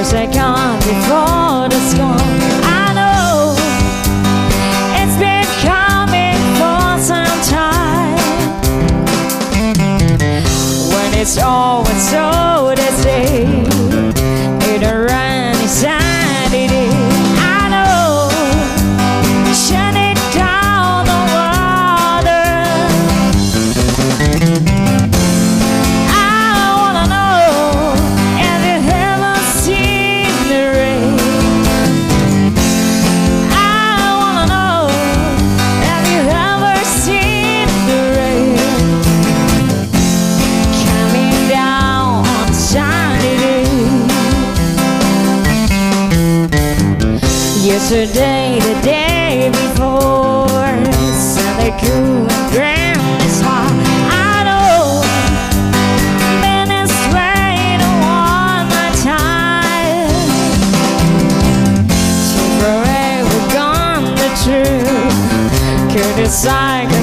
second before the storm. I know it's been coming for some time. When it's always so they say it a rainy Saturday. I know, shut it down the water. I wanna know, have you ever seen the rain? I wanna know, have you ever seen the rain coming down on Saturday? Yesterday, the day before, Sunday cool and grand is hot. I know, been this way to one night time. So forever gone the truth, could decide.